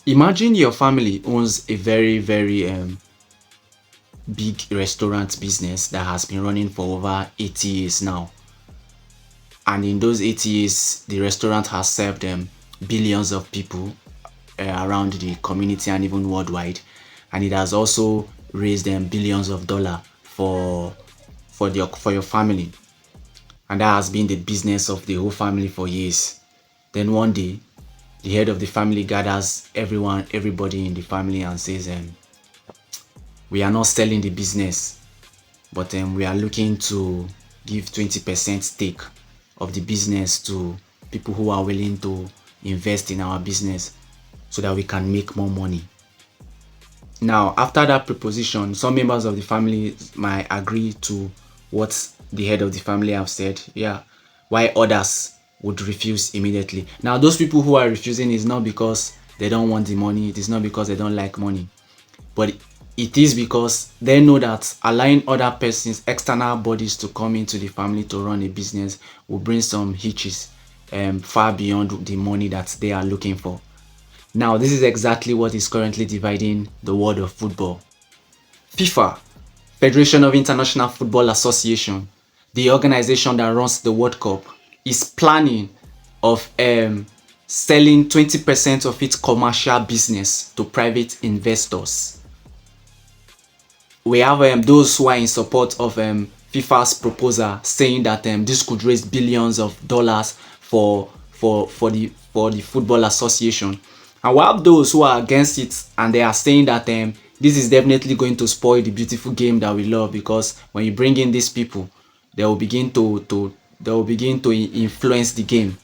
Imagine your family owns a very big restaurant business that has been running for over 80 years now. And in those 80 years, the restaurant has served billions of people around the community and even worldwide. And it has also raised them billions of dollars for your family. And that has been the business of the whole family for years. Then one day, the head of the family gathers everybody in the family and says, we are not selling the business, but we are looking to give 20% stake of the business to people who are willing to invest in our business so that we can make more money. Now, after that proposition, some members of the family might agree to what the head of the family have said, yeah, while others would refuse immediately. Now, those people who are refusing is not because they don't want the money, it is not because they don't like money, but it is because they know that allowing other persons, external bodies to come into the family to run a business will bring some hitches far beyond the money that they are looking for. Now, this is exactly what is currently dividing the world of football. FIFA, Federation of International Football Association, the organization that runs the World Cup, is planning of selling 20% of its commercial business to private investors. We have those who are in support of FIFA's proposal, saying that this could raise billions of dollars for the football association. And we have those who are against it, and they are saying that this is definitely going to spoil the beautiful game that we love, because when you bring in these people, they will begin to influence the game.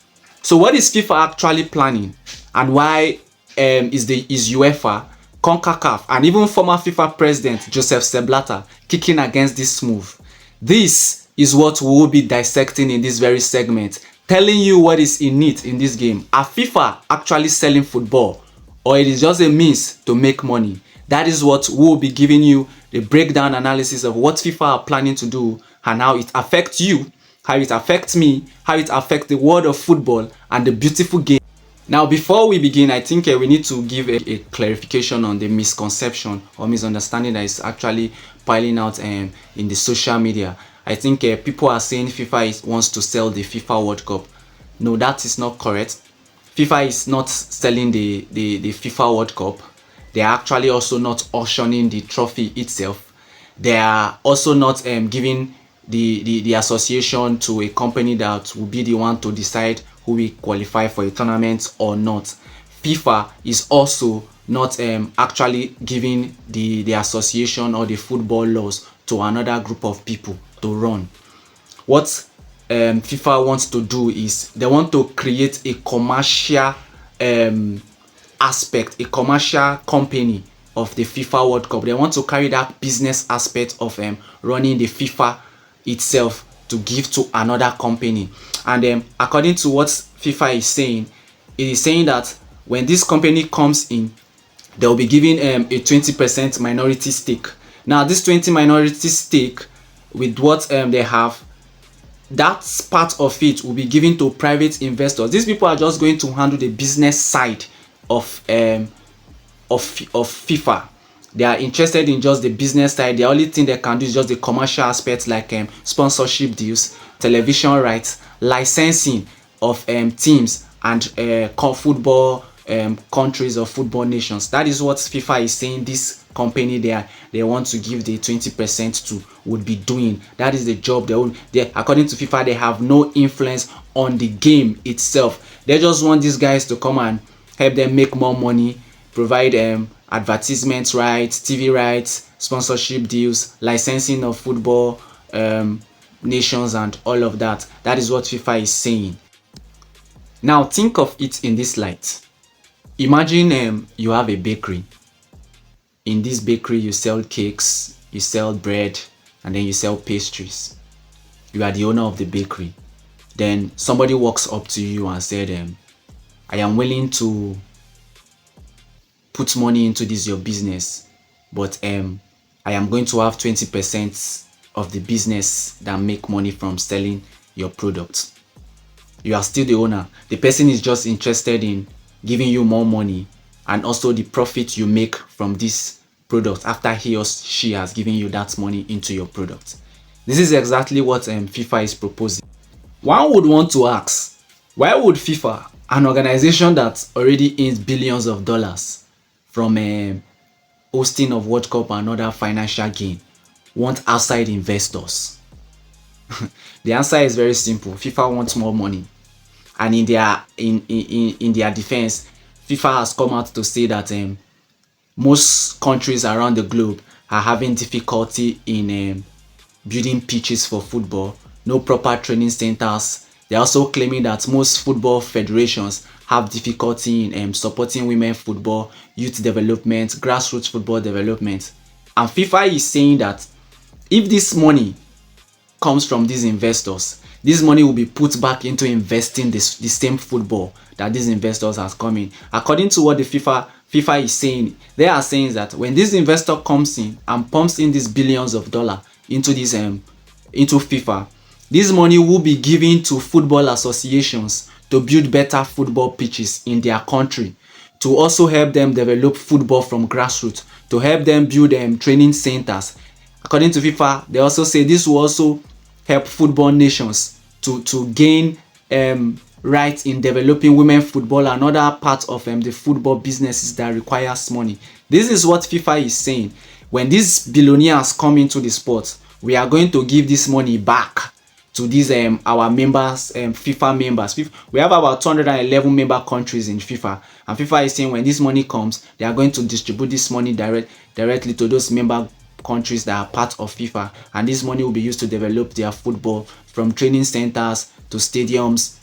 So what is FIFA actually planning, and why is UEFA, CONCACAF, and even former FIFA president Joseph Seblata kicking against this move? This is what we will be dissecting in this very segment, telling you what is in it in this game. Are FIFA actually selling football, or it is just a means to make money? That is what we will be giving you, the breakdown analysis of what FIFA are planning to do and how it affects you, how it affects me, how it affects the world of football and the beautiful game. Now, before we begin, I think we need to give a clarification on the misconception or misunderstanding that is actually piling out in the social media. I think people are saying FIFA wants to sell the FIFA World Cup. No, that is not correct. FIFA is not selling the FIFA World Cup. They are actually also not auctioning the trophy itself. They are also not giving the association to a company that will be the one to decide who will qualify for a tournament or not. FIFA is also not actually giving the association or the football laws to another group of people to run. What FIFA wants to do is they want to create a commercial aspect, a commercial company of the FIFA World Cup. They want to carry that business aspect of running the FIFA itself to give to another company. And according to what FIFA is saying, it is saying that when this company comes in, they will be giving a 20% minority stake. Now, this 20 minority stake, with what they have, that part of it will be given to private investors. These people are just going to handle the business side of FIFA. They are interested in just the business side. The only thing they can do is just the commercial aspects, like sponsorship deals, television rights, licensing of teams and football countries or football nations. That is what FIFA is saying this company they want to give the 20% to would be doing. That is the job according to FIFA, they have no influence on the game itself. They just want these guys to come and help them make more money, provide advertisement rights, TV rights, sponsorship deals, licensing of football nations and all of that. That is what FIFA is saying. Now think of it in this light. Imagine you have a bakery. In this bakery you sell cakes, you sell bread, and then you sell pastries. You are the owner of the bakery. Then somebody walks up to you and said, I am willing to put money into this your business, but I am going to have 20% of the business that make money from selling your products. You are still the owner. The person is just interested in giving you more money and also the profit you make from this product after he or she has given you that money into your product. This is exactly what FIFA is proposing. One would want to ask, why would FIFA, an organization that already earns billions of dollars from hosting of World Cup and other financial gain, want outside investors? The answer is very simple. FIFA wants more money, and in their defense, FIFA has come out to say that most countries around the globe are having difficulty in building pitches for football, no proper training centers. They're also claiming that most football federations have difficulty in supporting women football, youth development, grassroots football development. And FIFA is saying that if this money comes from these investors, this money will be put back into investing the same football that these investors has come in. According to what the FIFA is saying, they are saying that when this investor comes in and pumps in these billions of dollars into this into FIFA, this money will be given to football associations to build better football pitches in their country, to also help them develop football from grassroots, to help them build training centers. According to FIFA, they also say this will also help football nations to gain rights in developing women football and other parts of the football businesses that requires money. This is what FIFA is saying. When these billionaires come into the sport, we are going to give this money back to these our members, FIFA members. We have about 211 member countries in FIFA, and FIFA is saying when this money comes, they are going to distribute this money directly to those member countries that are part of FIFA, and this money will be used to develop their football, from training centers to stadiums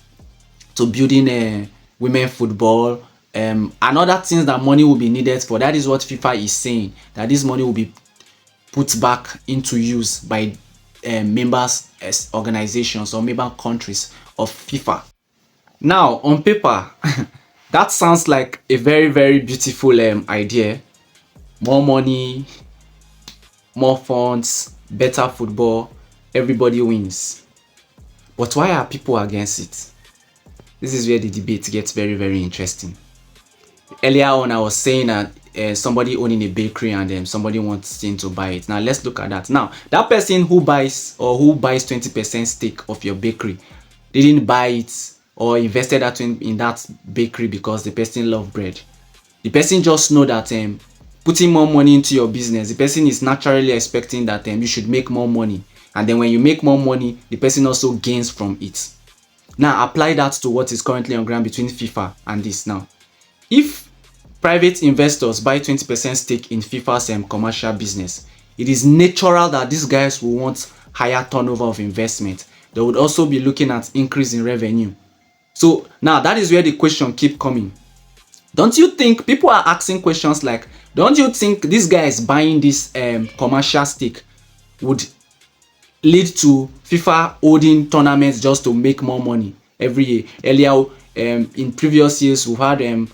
to building women football and other things that money will be needed for. That is what FIFA is saying, that this money will be put back into use by members organizations or member countries of FIFA. Now on paper that sounds like a very beautiful idea. More money, more funds, better football, everybody wins. But why are people against it? This is where the debate gets very interesting. Earlier on, I was saying that somebody owning a bakery and somebody wants to buy it. Now let's look at that. Now that person who buys 20% stake of your bakery didn't buy it or invested that in that bakery because the person loves bread. The person just know that putting more money into your business, the person is naturally expecting that you should make more money, and then when you make more money, the person also gains from it. Now apply that to what is currently on ground between FIFA and this. Now if private investors buy 20% stake in FIFA's commercial business, it is natural that these guys will want higher turnover of investment. They would also be looking at increase in revenue. So now that is where the question keep coming. Don't you think people are asking questions like, don't you think these guys buying this commercial stake would lead to FIFA holding tournaments just to make more money every year? Earlier in previous years, we've had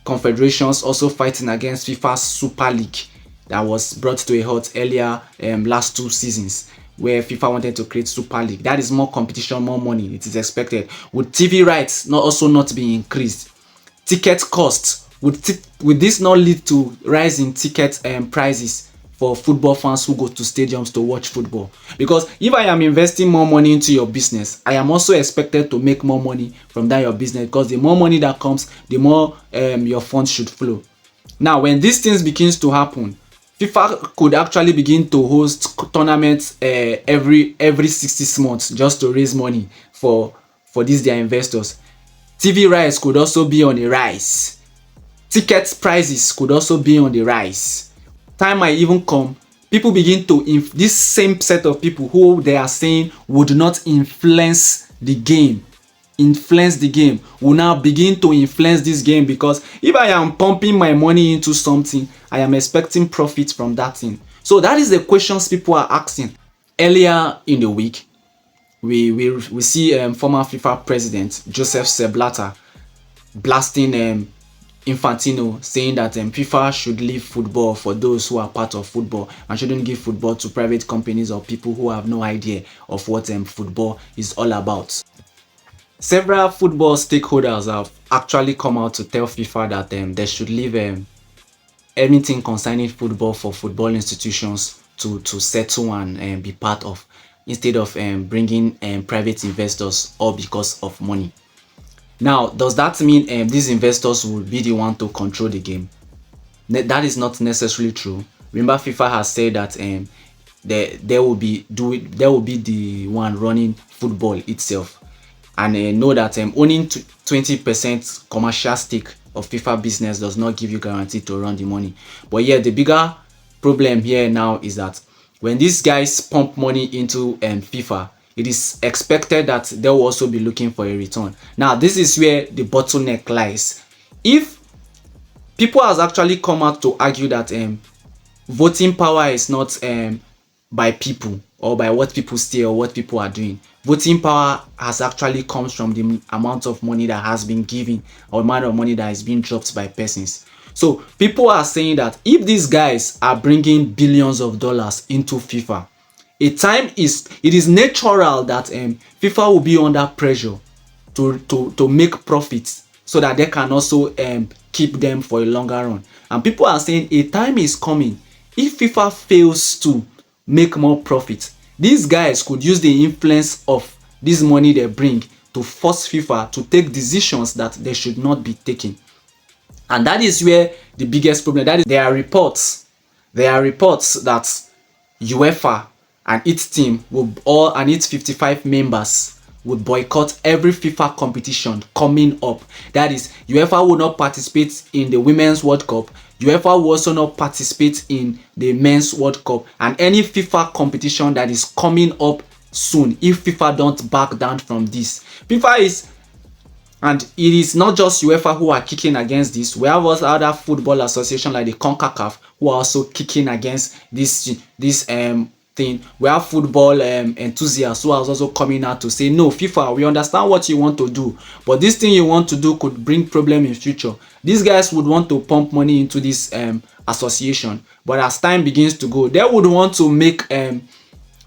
confederations also fighting against FIFA's Super League that was brought to a halt earlier last 2 seasons, where FIFA wanted to create Super League. That is more competition, more money. It is expected. Would TV rights also not be increased? Ticket costs, would this not lead to rise in ticket prices for football fans who go to stadiums to watch football? Because if I am investing more money into your business, I am also expected to make more money from that your business, because the more money that comes, the more your funds should flow. Now when these things begins to happen, FIFA could actually begin to host tournaments every 6 months just to raise money for these their investors. TV rights could also be on the rise. Ticket prices could also be on the rise. Time might even come, people begin to this same set of people who they are saying would not influence the game will now begin to influence this game, because if I am pumping my money into something, I am expecting profit from that thing. So that is the questions people are asking. Earlier in the week, we see former FIFA president Joseph Blatter blasting Infantino, saying that FIFA should leave football for those who are part of football and shouldn't give football to private companies or people who have no idea of what football is all about. Several football stakeholders have actually come out to tell FIFA that they should leave anything concerning football for football institutions to settle and be part of, instead of bringing private investors, all because of money. Now, does that mean these investors will be the one to control the game? That is not necessarily true. Remember, FIFA has said that they will be the one running football itself, and know that owning 20% commercial stake of FIFA business does not give you guarantee to run the money. But yeah, the bigger problem here now is that when these guys pump money into FIFA, it is expected that they will also be looking for a return. Now, this is where the bottleneck lies. If people has actually come out to argue that voting power is not by people or by what people say or what people are doing. Voting power has actually comes from the amount of money that has been given or amount of money that is being dropped by persons. So people are saying that if these guys are bringing billions of dollars into FIFA, it is natural that FIFA will be under pressure to make profits so that they can also keep them for a longer run. And people are saying a time is coming. If FIFA fails to make more profit, these guys could use the influence of this money they bring to force FIFA to take decisions that they should not be taking. And that is where the biggest problem, that is, there are reports that UEFA and its team and its 55 members would boycott every FIFA competition coming up. That is, UEFA will not participate in the Women's World Cup. UEFA will also not participate in the Men's World Cup and any FIFA competition that is coming up soon if FIFA don't back down from this. FIFA is, and it is not just UEFA who are kicking against this. We have also other football associations like the CONCACAF who are also kicking against this thing. We have football enthusiasts who are also coming out to say, no, FIFA, we understand what you want to do, but this thing you want to do could bring problem in future. These guys would want to pump money into this association, but as time begins to go, they would want to make they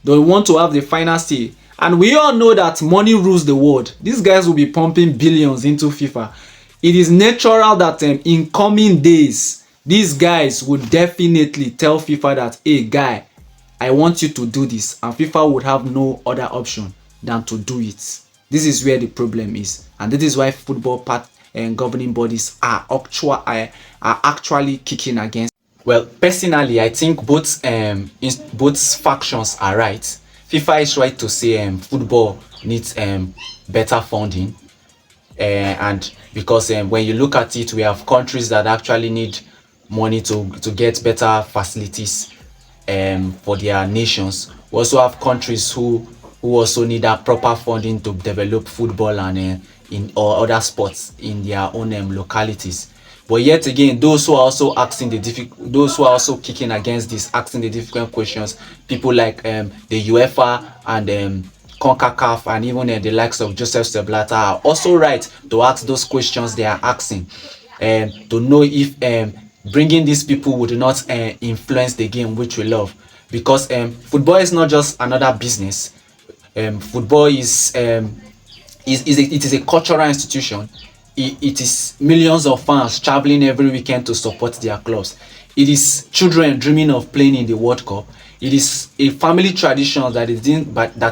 want to have the final say. And we all know that money rules the world. These guys will be pumping billions into FIFA. It is natural that in coming days, these guys would definitely tell FIFA that, hey guy, I want you to do this, and FIFA would have no other option than to do it. This is where the problem is, and this is why football and governing bodies are actually kicking against. Well, personally, I think both factions are right. FIFA is right to say football needs better funding, and because when you look at it, we have countries that actually need money to get better facilities for their nations. We also have countries who also need that proper funding to develop football and in or other sports in their own localities. But yet again, those who are also those who are also kicking against this, asking the difficult questions, people like the UEFA and CONCACAF and even the likes of Joseph Seblata are also right to ask those questions they are asking, to know if bringing these people would not influence the game which we love, because football is not just another business. Football it is a cultural institution. It is millions of fans traveling every weekend to support their clubs. It is children dreaming of playing in the World Cup. It is a family tradition that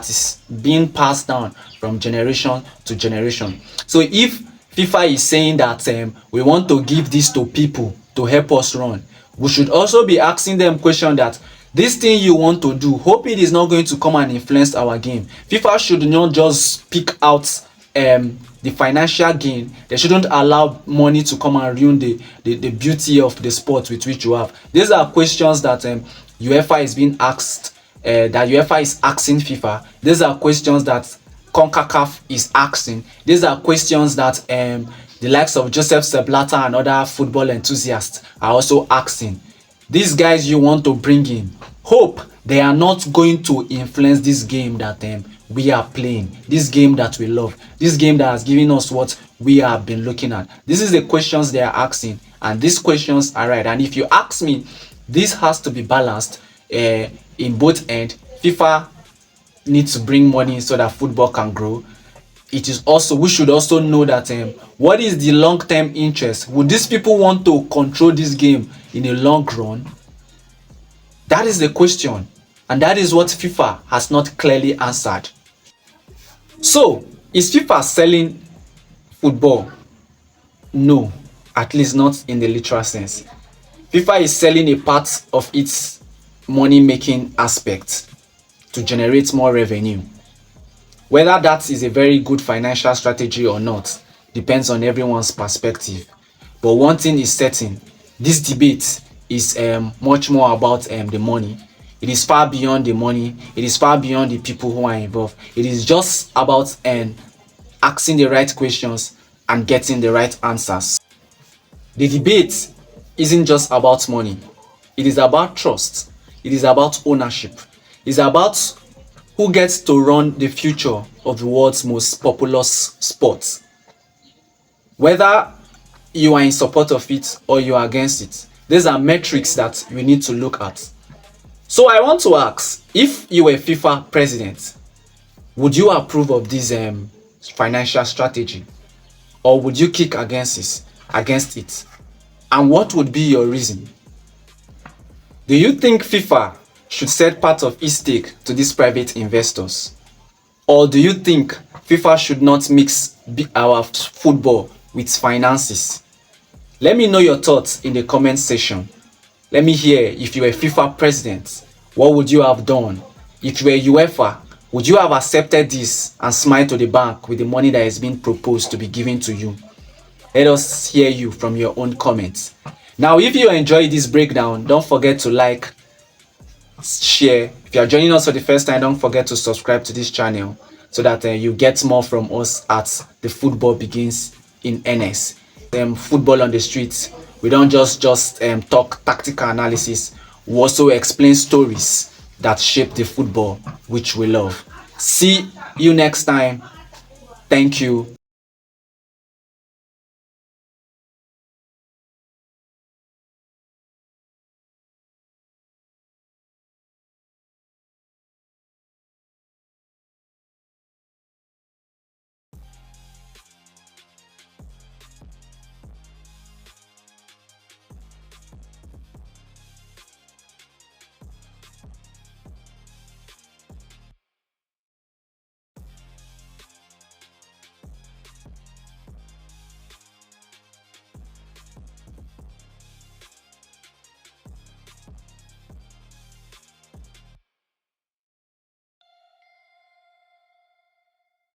is being passed down from generation to generation. So if FIFA is saying that we want to give this to people to help us run, we should also be asking them question that this thing you want to do, hope it is not going to come and influence our game. FIFA should not just pick out the financial gain. They shouldn't allow money to come and ruin the beauty of the sport with which you have. These are questions that UEFA is being asked, that UEFA is asking FIFA. These are questions that CONCACAF is asking. These are questions that the likes of Joseph Seblata and other football enthusiasts are also asking. These guys you want to bring in, hope they are not going to influence this game that we are playing, this game that we love, this game that has given us what we have been looking at. This is the questions they are asking, and these questions are right. And if you ask me, this has to be balanced in both ends. FIFA needs to bring money so that football can grow. it is also, we should also know that what is the long-term interest? Would these people want to control this game in a long run? That is the question, and that is what FIFA has not clearly answered. So, is FIFA selling football? No, at least not in the literal sense. FIFA is selling a part of its money-making aspect to generate more revenue. Whether that is a very good financial strategy or not depends on everyone's perspective. But one thing is certain, this debate is much more about the money. It is far beyond the money. It is far beyond the people who are involved. It is just about asking the right questions and getting the right answers. The debate isn't just about money. It is about trust. It is about ownership. It's about who gets to run the future of the world's most populous sport. Whether you are in support of it or you are against it, these are metrics that we need to look at. So I want to ask, if you were FIFA president, would you approve of this financial strategy, or would you kick against it? And what would be your reason? Do you think FIFA should sell part of its stake to these private investors? Or do you think FIFA should not mix our football with finances? Let me know your thoughts in the comment section. Let me hear, if you were FIFA president, what would you have done? If you were UEFA, would you have accepted this and smiled to the bank with the money that is being proposed to be given to you? Let us hear you from your own comments. Now, if you enjoyed this breakdown, don't forget to like, share. If you are joining us for the first time, don't forget to subscribe to this channel so that you get more from us as the football begins in earnest. Football on the streets, we don't just talk tactical analysis. We also explain stories that shape the football which we love. See you next time. Thank you.